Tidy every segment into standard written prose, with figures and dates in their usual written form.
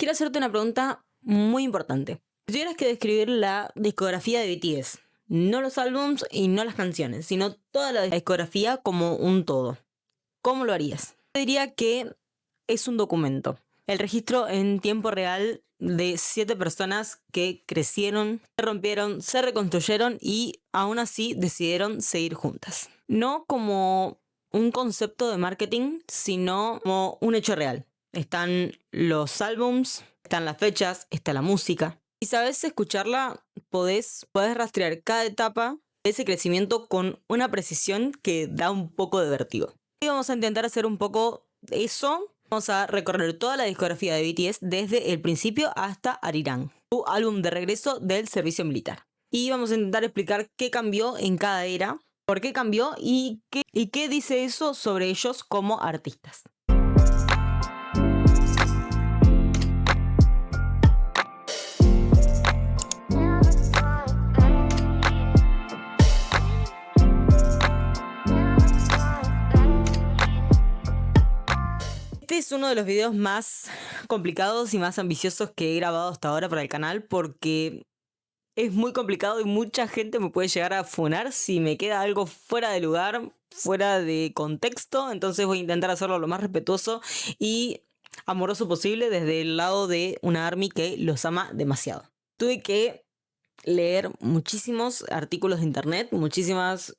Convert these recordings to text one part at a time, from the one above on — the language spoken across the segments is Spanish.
quiero hacerte una pregunta muy importante. Si tuvieras que describir la discografía de BTS, no los álbums y no las canciones, sino toda la discografía como un todo, ¿cómo lo harías? Yo diría que es un documento. El registro en tiempo real de 7 personas que crecieron, se rompieron, se reconstruyeron y aún así decidieron seguir juntas. No como un concepto de marketing, sino como un hecho real. Están los álbums, están las fechas, está la música. Y sabes escucharla, podés rastrear cada etapa de ese crecimiento con una precisión que da un poco de vértigo. Y vamos a intentar hacer un poco eso. Vamos a recorrer toda la discografía de BTS desde el principio hasta Arirang, su álbum de regreso del servicio militar. Y vamos a intentar explicar qué cambió en cada era, por qué cambió y qué dice eso sobre ellos como artistas. Este es uno de los videos más complicados y más ambiciosos que he grabado hasta ahora para el canal porque es muy complicado y mucha gente me puede llegar a funar si me queda algo fuera de lugar, fuera de contexto. Entonces voy a intentar hacerlo lo más respetuoso y amoroso posible desde el lado de una ARMY que los ama demasiado. Tuve que leer muchísimos artículos de internet, muchísimas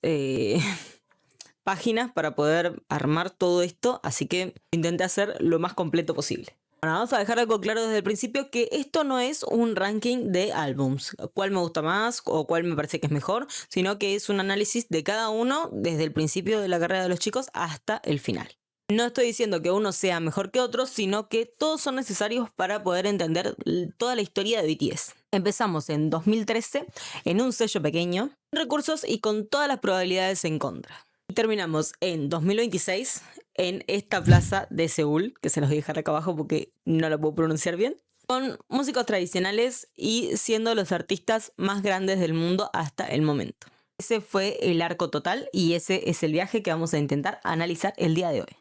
páginas para poder armar todo esto, así que intenté hacer lo más completo posible. Bueno, vamos a dejar algo claro desde el principio que esto no es un ranking de álbums, cuál me gusta más o cuál me parece que es mejor, sino que es un análisis de cada uno desde el principio de la carrera de los chicos hasta el final. No estoy diciendo que uno sea mejor que otro, sino que todos son necesarios para poder entender toda la historia de BTS. Empezamos en 2013 en un sello pequeño, con recursos y con todas las probabilidades en contra. Y terminamos en 2026 en esta plaza de Seúl, que se los voy a dejar acá abajo porque no lo puedo pronunciar bien, con músicos tradicionales y siendo los artistas más grandes del mundo hasta el momento. Ese fue el arco total y ese es el viaje que vamos a intentar analizar el día de hoy.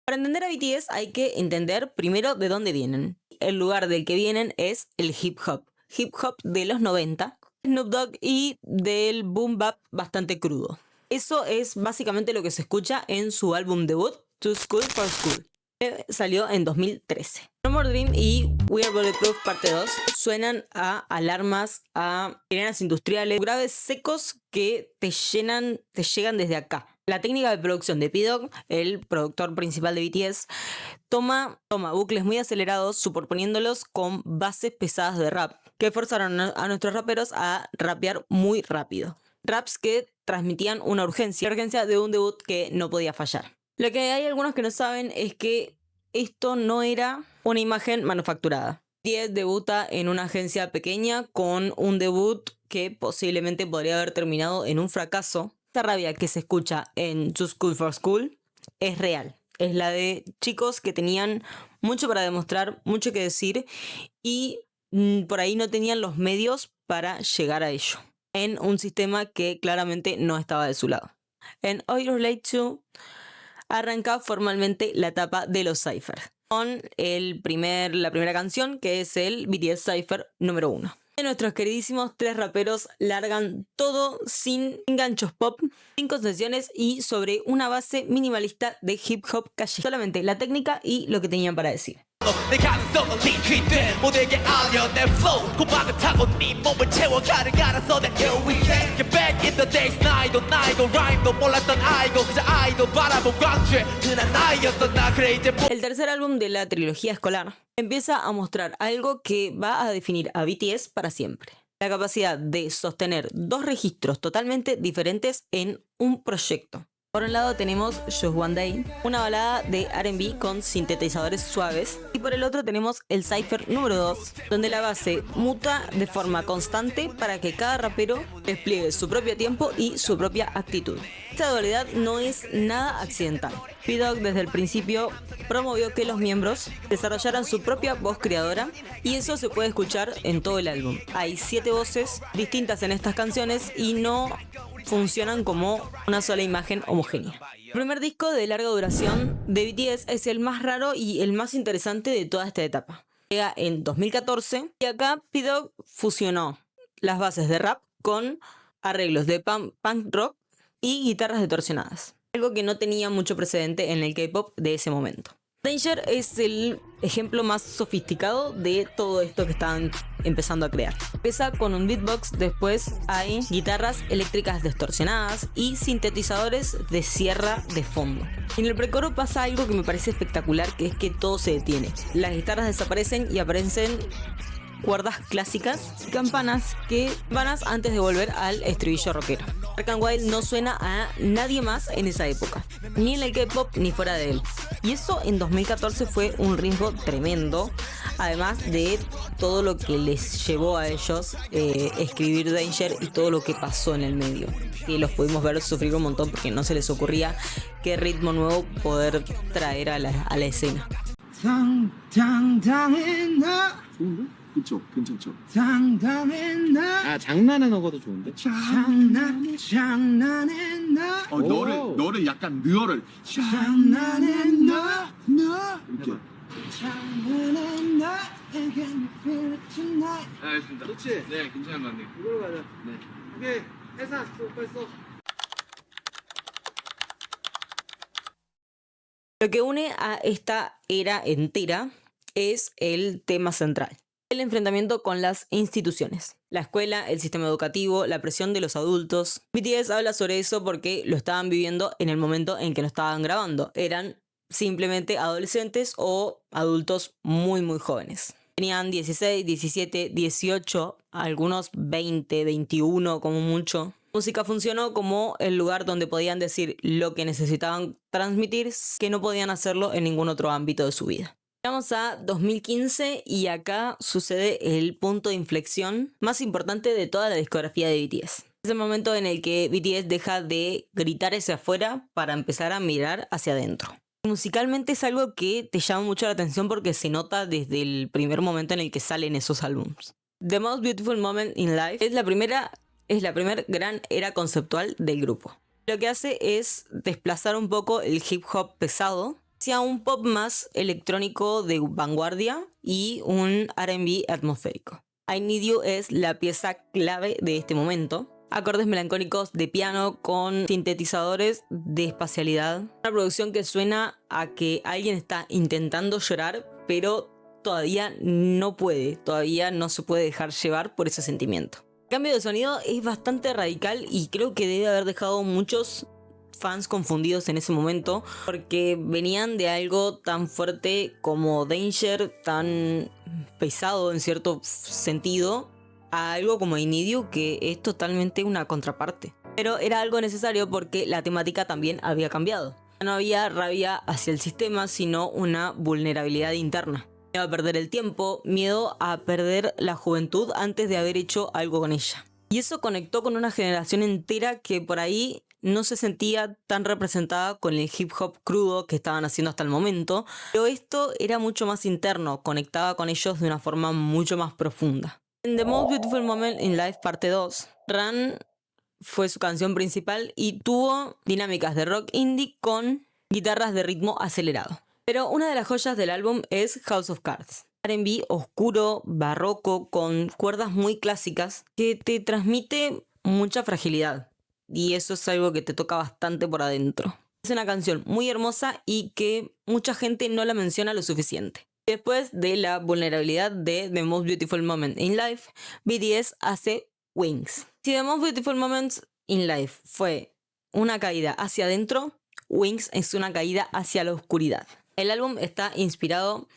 Para entender a BTS hay que entender primero de dónde vienen. El lugar del que vienen es el hip hop de los 90, Snoop Dogg y del boom bap bastante crudo. Eso es básicamente lo que se escucha en su álbum debut, Too School for School, que salió en 2013. No More Dream y We Are Bulletproof parte 2 suenan a alarmas, a sirenas industriales, graves secos que te llegan desde acá. La técnica de producción de P-Dog, el productor principal de BTS, toma bucles muy acelerados superponiéndolos con bases pesadas de rap que forzaron a nuestros raperos a rapear muy rápido. Raps que transmitían una urgencia de un debut que no podía fallar. Lo que hay algunos que no saben es que esto no era una imagen manufacturada. BTS debuta en una agencia pequeña con un debut que posiblemente podría haber terminado en un fracaso. Esta rabia que se escucha en Too School for School es real. Es la de chicos que tenían mucho para demostrar, mucho que decir y por ahí no tenían los medios para llegar a ello. En un sistema que claramente no estaba de su lado. En All You're Late To arranca formalmente la etapa de los cyphers. Con la primera canción que es el BTS Cypher número 1. Nuestros queridísimos 3 raperos largan todo sin ganchos pop, sin concesiones y sobre una base minimalista de hip hop calle. Solamente la técnica y lo que tenían para decir. El tercer álbum de la trilogía escolar empieza a mostrar algo que va a definir a BTS para siempre. La capacidad de sostener 2 registros totalmente diferentes en un proyecto. Por un lado tenemos Just One Day, una balada de R&B con sintetizadores suaves, y por el otro tenemos el Cypher número 2, donde la base muta de forma constante para que cada rapero despliegue su propio tiempo y su propia actitud. Esta dualidad no es nada accidental. P-Dog desde el principio promovió que los miembros desarrollaran su propia voz creadora y eso se puede escuchar en todo el álbum. Hay 7 voces distintas en estas canciones y no funcionan como una sola imagen homogénea. El primer disco de larga duración de BTS es el más raro y el más interesante de toda esta etapa. Llega en 2014 y acá P-Dog fusionó las bases de rap con arreglos de punk rock y guitarras distorsionadas, algo que no tenía mucho precedente en el K-pop de ese momento. Danger es el ejemplo más sofisticado de todo esto que estaban empezando a crear. Empieza con un beatbox, después hay guitarras eléctricas distorsionadas y sintetizadores de sierra de fondo. En el precoro pasa algo que me parece espectacular, que es que todo se detiene. Las guitarras desaparecen y aparecen cuerdas clásicas y campanas antes de volver al estribillo rockero. Dark and Wild no suena a nadie más en esa época, ni en el K-pop ni fuera de él. Y eso en 2014 fue un riesgo tremendo, además de todo lo que les llevó a ellos escribir Danger y todo lo que pasó en el medio. Y los pudimos ver sufrir un montón porque no se les ocurría qué ritmo nuevo poder traer a la escena. 그쵸, 괜찮죠. 장난해 너가도 좋은데. 장난해 너. 너를 약간 느어를. 장난해 너. 이렇게. 장난해 너. 알겠습니다. 좋지? 네, 괜찮은 것 같네요. 이걸로 가자. 네. 오케이. 회사 빨리 써. Lo que une a esta era entera es el tema central. El enfrentamiento con las instituciones, la escuela, el sistema educativo, la presión de los adultos. BTS habla sobre eso porque lo estaban viviendo en el momento en que lo estaban grabando. Eran simplemente adolescentes o adultos muy muy jóvenes. Tenían 16, 17, 18, algunos 20, 21 como mucho. La música funcionó como el lugar donde podían decir lo que necesitaban transmitir, que no podían hacerlo en ningún otro ámbito de su vida. Llegamos a 2015 y acá sucede el punto de inflexión más importante de toda la discografía de BTS. Es el momento en el que BTS deja de gritar hacia afuera para empezar a mirar hacia adentro. Musicalmente es algo que te llama mucho la atención porque se nota desde el primer momento en el que salen esos álbums. The Most Beautiful Moment in Life es la primera gran era conceptual del grupo. Lo que hace es desplazar un poco el hip hop pesado hacia un pop más electrónico de vanguardia y un R&B atmosférico. I Need You es la pieza clave de este momento. Acordes melancólicos de piano con sintetizadores de espacialidad. Una producción que suena a que alguien está intentando llorar, pero todavía no se puede dejar llevar por ese sentimiento. El cambio de sonido es bastante radical y creo que debe haber dejado muchos fans confundidos en ese momento porque venían de algo tan fuerte como Danger, tan pesado en cierto sentido, a algo como I Need You, que es totalmente una contraparte. Pero era algo necesario porque la temática también había cambiado. No había rabia hacia el sistema, sino una vulnerabilidad interna. Miedo a perder el tiempo, miedo a perder la juventud antes de haber hecho algo con ella. Y eso conectó con una generación entera que por ahí no se sentía tan representada con el hip hop crudo que estaban haciendo hasta el momento, pero esto era mucho más interno, conectaba con ellos de una forma mucho más profunda. En The Most Beautiful Moment in Life parte 2, Run fue su canción principal y tuvo dinámicas de rock indie con guitarras de ritmo acelerado. Pero una de las joyas del álbum es House of Cards. R&B oscuro, barroco, con cuerdas muy clásicas que te transmite mucha fragilidad. Y eso es algo que te toca bastante por adentro. Es una canción muy hermosa y que mucha gente no la menciona lo suficiente. Después de la vulnerabilidad de The Most Beautiful Moment in Life, BTS hace Wings. Si The Most Beautiful Moments in Life fue una caída hacia adentro, Wings es una caída hacia la oscuridad. El álbum está inspirado...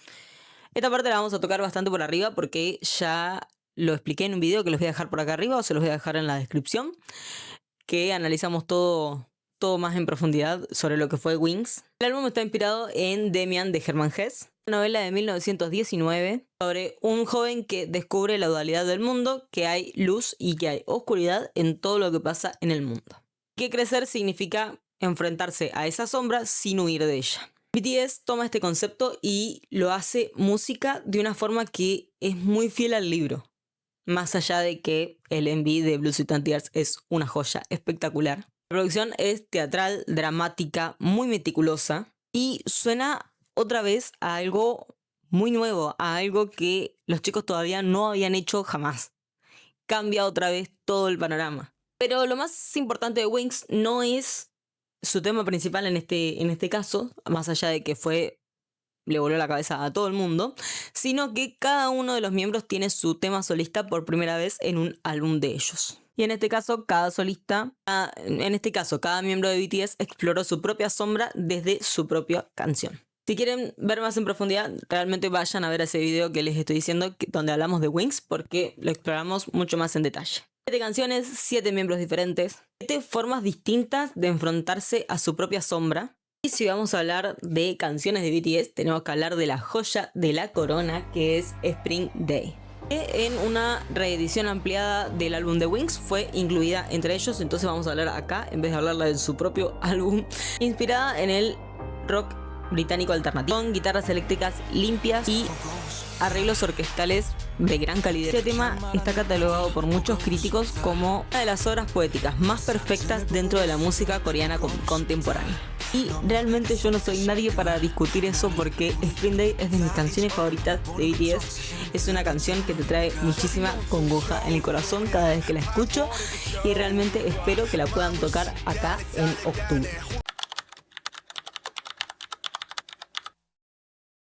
Esta parte la vamos a tocar bastante por arriba porque ya lo expliqué en un video que los voy a dejar por acá arriba o se los voy a dejar en la descripción, que analizamos todo más en profundidad sobre lo que fue Wings. El álbum está inspirado en Demian de Hermann Hesse, una novela de 1919 sobre un joven que descubre la dualidad del mundo, que hay luz y que hay oscuridad en todo lo que pasa en el mundo. Que crecer significa enfrentarse a esa sombra sin huir de ella. BTS toma este concepto y lo hace música de una forma que es muy fiel al libro. Más allá de que el MV de Blue Sweat and Tears es una joya espectacular. La producción es teatral, dramática, muy meticulosa y suena otra vez a algo muy nuevo, a algo que los chicos todavía no habían hecho jamás. Cambia otra vez todo el panorama. Pero lo más importante de Wings no es su tema principal en este caso, más allá de que le voló la cabeza a todo el mundo, sino que cada uno de los miembros tiene su tema solista por primera vez en un álbum de ellos. Y en este caso, cada miembro de BTS exploró su propia sombra desde su propia canción. Si quieren ver más en profundidad, realmente vayan a ver ese video que les estoy diciendo, donde hablamos de Wings, porque lo exploramos mucho más en detalle. 7 canciones, 7 miembros diferentes, 7 formas distintas de enfrentarse a su propia sombra. Y si vamos a hablar de canciones de BTS, tenemos que hablar de la joya de la corona, que es Spring Day. Que en una reedición ampliada del álbum de Wings fue incluida entre ellos, entonces vamos a hablar acá, en vez de hablarla de su propio álbum, inspirada en el rock británico alternativo, con guitarras eléctricas limpias y arreglos orquestales de gran calidad. Este tema está catalogado por muchos críticos como una de las obras poéticas más perfectas dentro de la música coreana contemporánea. Y realmente yo no soy nadie para discutir eso, porque Spring Day es de mis canciones favoritas de BTS. Es una canción que te trae muchísima congoja en el corazón cada vez que la escucho, y realmente espero que la puedan tocar acá en octubre.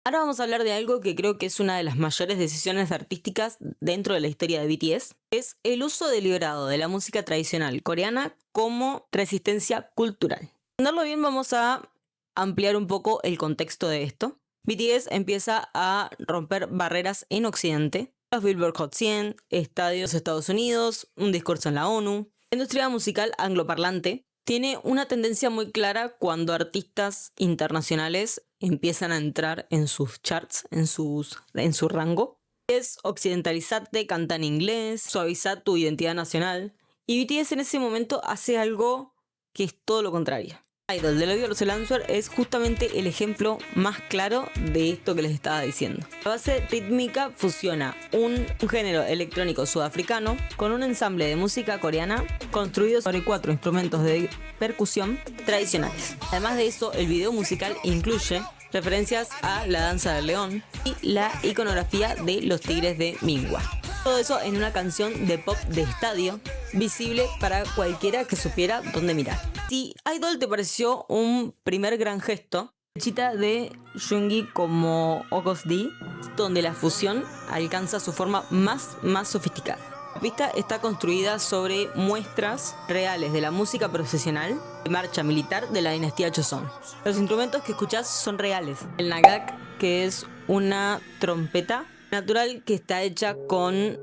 Ahora vamos a hablar de algo que creo que es una de las mayores decisiones artísticas dentro de la historia de BTS. Es el uso deliberado de la música tradicional coreana como resistencia cultural. Para entenderlo bien, vamos a ampliar un poco el contexto de esto. BTS empieza a romper barreras en Occidente. Los Billboard Hot 100, estadios de Estados Unidos, un discurso en la ONU. La industria musical angloparlante tiene una tendencia muy clara cuando artistas internacionales empiezan a entrar en sus charts, en su rango. Es occidentalizarte, canta en inglés, suavizar tu identidad nacional. Y BTS en ese momento hace algo que es todo lo contrario. Idol de Love Yourself Answer es justamente el ejemplo más claro de esto que les estaba diciendo. La base rítmica fusiona un género electrónico sudafricano con un ensamble de música coreana construido sobre 4 instrumentos de percusión tradicionales. Además de eso, el video musical incluye referencias a La Danza del León y la iconografía de los Tigres de Minhwa. Todo eso en una canción de pop de estadio, visible para cualquiera que supiera dónde mirar. Si Idol te pareció un primer gran gesto, la chita de Junggi como August D, donde la fusión alcanza su forma más sofisticada. La pista está construida sobre muestras reales de la música profesional de marcha militar de la dinastía Joseon. Los instrumentos que escuchás son reales. El nagak, que es una trompeta natural que está hecha con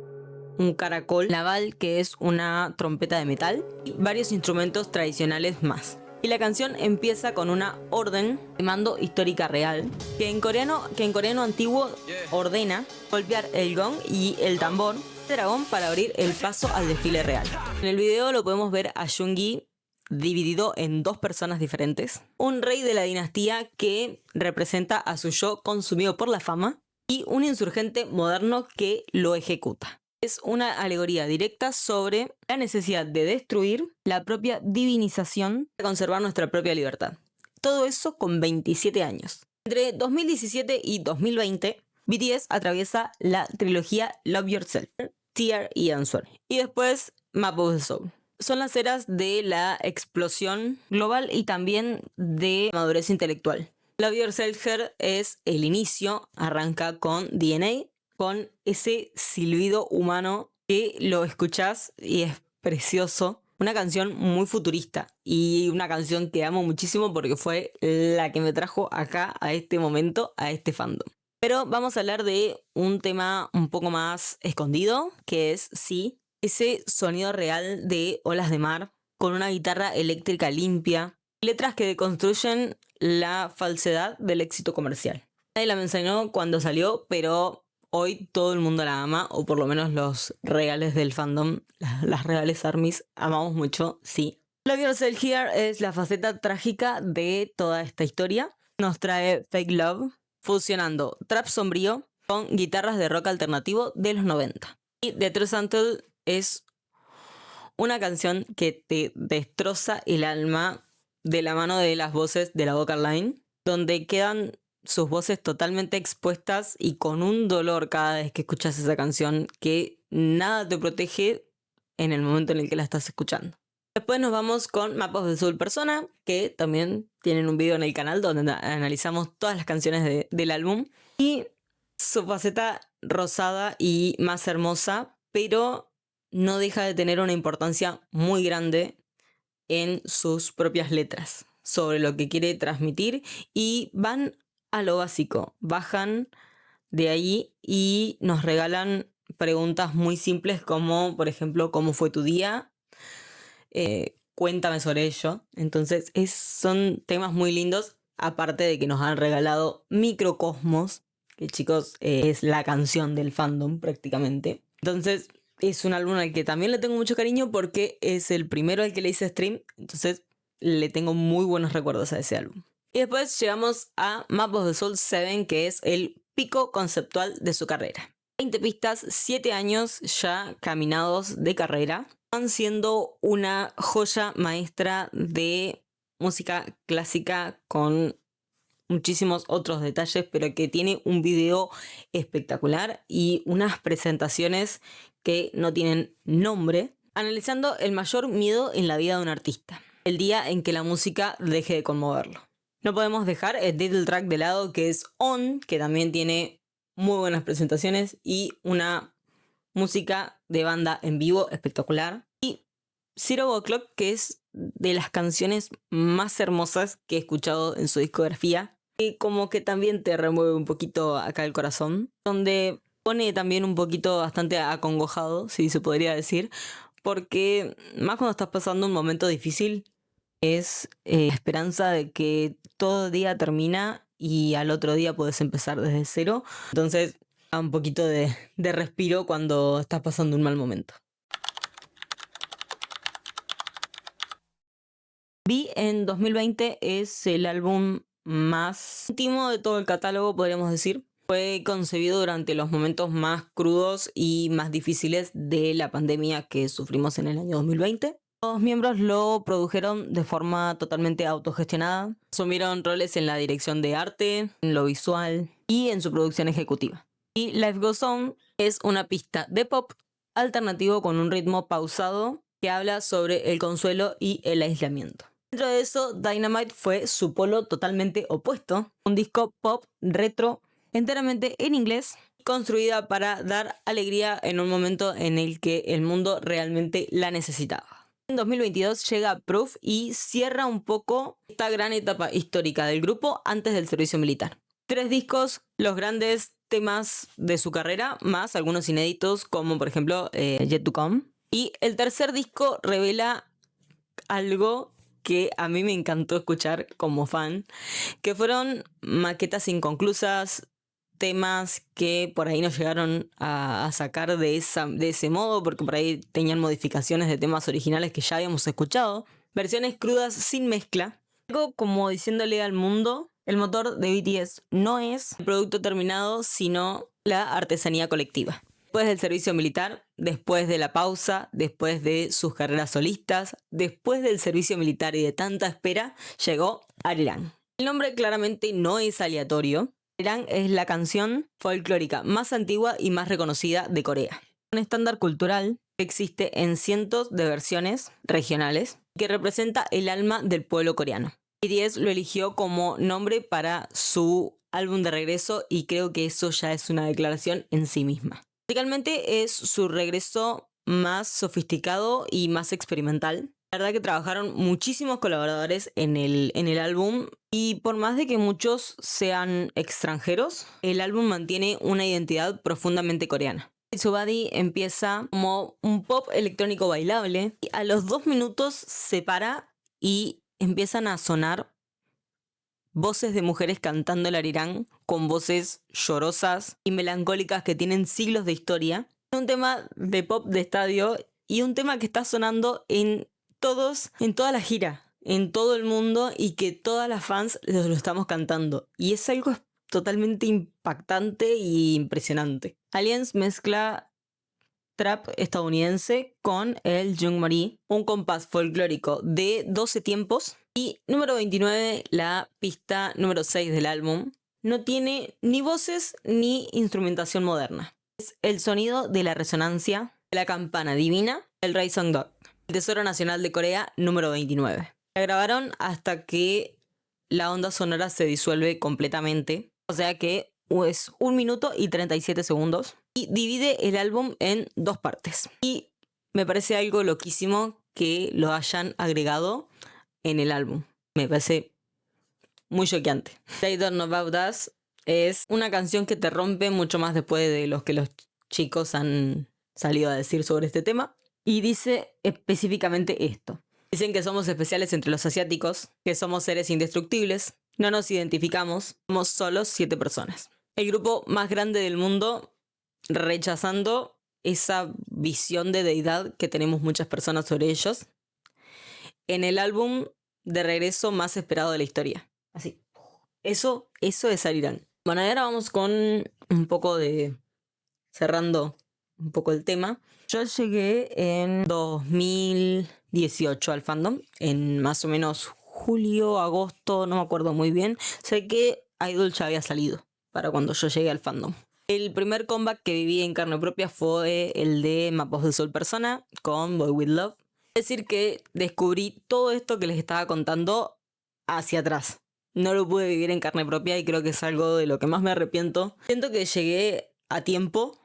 un caracol naval, que es una trompeta de metal, y varios instrumentos tradicionales más. Y la canción empieza con una orden de mando histórica real, que en coreano antiguo ordena golpear el gong y el tambor de dragón para abrir el paso al desfile real. En el video lo podemos ver a Junggi dividido en 2 personas diferentes. Un rey de la dinastía que representa a su yo consumido por la fama, y un insurgente moderno que lo ejecuta. Es una alegoría directa sobre la necesidad de destruir la propia divinización para conservar nuestra propia libertad. Todo eso con 27 años. Entre 2017 y 2020, BTS atraviesa la trilogía Love Yourself, Tear y Answer, y después Map of the Soul. Son las eras de la explosión global y también de madurez intelectual. Love Yourself es el inicio, arranca con DNA, con ese silbido humano que lo escuchás y es precioso. Una canción muy futurista y una canción que amo muchísimo porque fue la que me trajo acá a este momento, a este fandom. Pero vamos a hablar de un tema un poco más escondido, que es sí, ese sonido real de olas de mar con una guitarra eléctrica limpia, letras que deconstruyen la falsedad del éxito comercial. Nadie la mencionó cuando salió, pero hoy todo el mundo la ama, o por lo menos los reales del fandom, las reales armies, amamos mucho, sí. Love Yourself Here es la faceta trágica de toda esta historia. Nos trae Fake Love, fusionando trap sombrío con guitarras de rock alternativo de los 90. Y The Truth Untold es una canción que te destroza el alma de la mano de las voces de la vocal line, donde quedan sus voces totalmente expuestas y con un dolor cada vez que escuchas esa canción que nada te protege en el momento en el que la estás escuchando. Después nos vamos con Map of the Soul Persona, que también tienen un video en el canal donde analizamos todas las canciones del álbum. Y su faceta rosada y más hermosa, pero no deja de tener una importancia muy grande en sus propias letras, sobre lo que quiere transmitir, y van a lo básico, bajan de ahí y nos regalan preguntas muy simples como, por ejemplo, ¿cómo fue tu día? Cuéntame sobre ello. Entonces son temas muy lindos, aparte de que nos han regalado Microcosmos, que chicos es la canción del fandom prácticamente. Entonces es un álbum al que también le tengo mucho cariño porque es el primero al que le hice stream, entonces le tengo muy buenos recuerdos a ese álbum. Y después llegamos a Map of the Soul 7, que es el pico conceptual de su carrera. 20 pistas, 7 años ya caminados de carrera. Van siendo una joya maestra de música clásica con muchísimos otros detalles, pero que tiene un video espectacular y unas presentaciones que no tienen nombre, analizando el mayor miedo en la vida de un artista, el día en que la música deje de conmoverlo. No podemos dejar el title track de lado, que es On, que también tiene muy buenas presentaciones y una música de banda en vivo espectacular. Y Zero O'Clock, que es de las canciones más hermosas que he escuchado en su discografía, y como que también te remueve un poquito acá el corazón, donde pone también un poquito bastante acongojado, si se podría decir, porque más cuando estás pasando un momento difícil, es la esperanza de que todo día termina y al otro día puedes empezar desde cero. Entonces da un poquito de respiro cuando estás pasando un mal momento. Vi en 2020 es el álbum más íntimo de todo el catálogo, podríamos decir. Fue concebido durante los momentos más crudos y más difíciles de la pandemia que sufrimos en el año 2020. Los miembros lo produjeron de forma totalmente autogestionada. Asumieron roles en la dirección de arte, en lo visual y en su producción ejecutiva. Y Life Goes On es una pista de pop alternativo con un ritmo pausado que habla sobre el consuelo y el aislamiento. Dentro de eso, Dynamite fue su polo totalmente opuesto, un disco pop retro enteramente en inglés, construida para dar alegría en un momento en el que el mundo realmente la necesitaba. En 2022 llega Proof y cierra un poco esta gran etapa histórica del grupo antes del servicio militar. 3 discos, los grandes temas de su carrera, más algunos inéditos como por ejemplo Yet to Come. Y el tercer disco revela algo que a mí me encantó escuchar como fan, que fueron maquetas inconclusas, temas que por ahí no llegaron a sacar de ese modo, porque por ahí tenían modificaciones de temas originales que ya habíamos escuchado, versiones crudas sin mezcla, algo como diciéndole al mundo, el motor de BTS no es el producto terminado, sino la artesanía colectiva. Después del servicio militar, después de la pausa, después de sus carreras solistas, después del servicio militar y de tanta espera, llegó Arirang. El nombre claramente no es aleatorio. Arirang es la canción folclórica más antigua y más reconocida de Corea. Un estándar cultural que existe en cientos de versiones regionales que representa el alma del pueblo coreano. BTS lo eligió como nombre para su álbum de regreso y creo que eso ya es una declaración en sí misma. Musicalmente es su regreso más sofisticado y más experimental. La verdad que trabajaron muchísimos colaboradores en el álbum y por más de que muchos sean extranjeros, el álbum mantiene una identidad profundamente coreana. Su Body empieza como un pop electrónico bailable y a los 2 minutos se para y empiezan a sonar voces de mujeres cantando el Arirang con voces llorosas y melancólicas que tienen siglos de historia. Un tema de pop de estadio y un tema que está sonando en toda la gira, en todo el mundo y que todas las fans lo estamos cantando. Y es algo totalmente impactante e impresionante. Aliens mezcla trap estadounidense con el Jung Marie, un compás folclórico de 12 tiempos. Y número 29, la pista número 6 del álbum, no tiene ni voces ni instrumentación moderna. Es el sonido de la resonancia de la campana divina, el Rey Songdok, el Tesoro Nacional de Corea número 29. La grabaron hasta que la onda sonora se disuelve completamente, o sea que es 1 minuto y 37 segundos, y divide el álbum en 2 partes. Y me parece algo loquísimo que lo hayan agregado en el álbum. Me parece muy choqueante. They Don't Know About Us es una canción que te rompe mucho más después de lo que los chicos han salido a decir sobre este tema. Y dice específicamente esto. Dicen que somos especiales entre los asiáticos, que somos seres indestructibles, no nos identificamos, somos solo 7 personas. El grupo más grande del mundo, rechazando esa visión de deidad que tenemos muchas personas sobre ellos, en el álbum de regreso más esperado de la historia. Así. Eso es Arirang. Bueno, ahora vamos con un poco de... cerrando un poco el tema. Yo llegué en 2018 al fandom, en más o menos julio, agosto, no me acuerdo muy bien. Sé que Idol ya había salido para cuando yo llegué al fandom. El primer comeback que viví en carne propia fue el de Map of the Soul Persona con Boy With Love. Es decir que descubrí todo esto que les estaba contando hacia atrás. No lo pude vivir en carne propia y creo que es algo de lo que más me arrepiento. Siento que llegué a tiempo,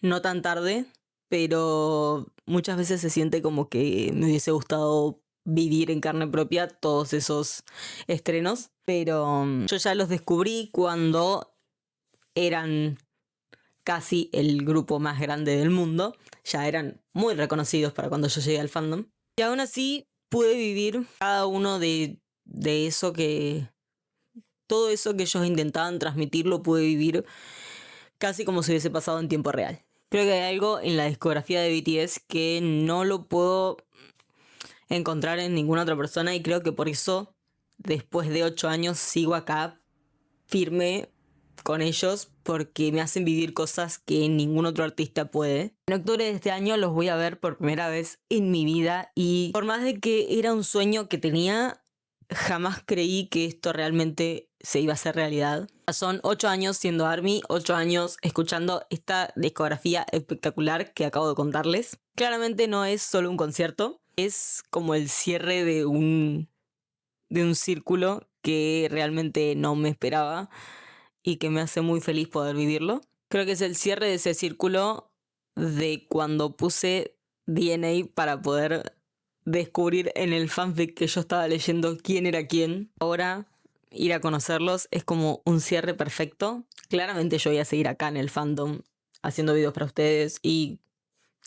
no tan tarde, pero muchas veces se siente como que me hubiese gustado vivir en carne propia todos esos estrenos. Pero yo ya los descubrí cuando eran casi el grupo más grande del mundo. Ya eran muy reconocidos para cuando yo llegué al fandom. Y aún así pude vivir cada uno de eso que... todo eso que ellos intentaban transmitir lo pude vivir casi como si hubiese pasado en tiempo real. Creo que hay algo en la discografía de BTS que no lo puedo encontrar en ninguna otra persona y creo que por eso después de 8 años sigo acá firme con ellos porque me hacen vivir cosas que ningún otro artista puede. En octubre de este año los voy a ver por primera vez en mi vida y por más de que era un sueño que tenía, jamás creí que esto realmente se iba a hacer realidad. Son 8 años siendo ARMY, 8 años escuchando esta discografía espectacular que acabo de contarles. Claramente no es solo un concierto, es como el cierre de un círculo que realmente no me esperaba y que me hace muy feliz poder vivirlo. Creo que es el cierre de ese círculo de cuando puse DNA para poder descubrir en el fanfic que yo estaba leyendo quién era quién. Ahora ir a conocerlos es como un cierre perfecto. Claramente yo voy a seguir acá en el fandom haciendo videos para ustedes y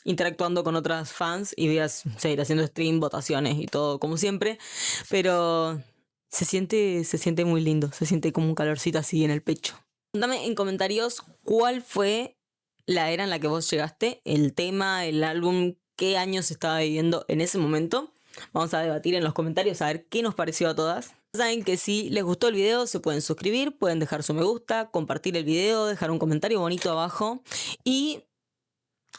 interactuando con otras fans y voy a seguir haciendo stream, votaciones y todo como siempre, pero se siente muy lindo, se siente como un calorcito así en el pecho. Contame en comentarios cuál fue la era en la que vos llegaste, el tema, el álbum, qué años estaba viviendo en ese momento. Vamos a debatir en los comentarios a ver qué nos pareció a todas. Saben que si les gustó el video se pueden suscribir, pueden dejar su me gusta, compartir el video, dejar un comentario bonito abajo y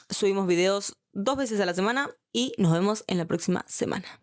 subimos videos 2 veces a la semana y nos vemos en la próxima semana.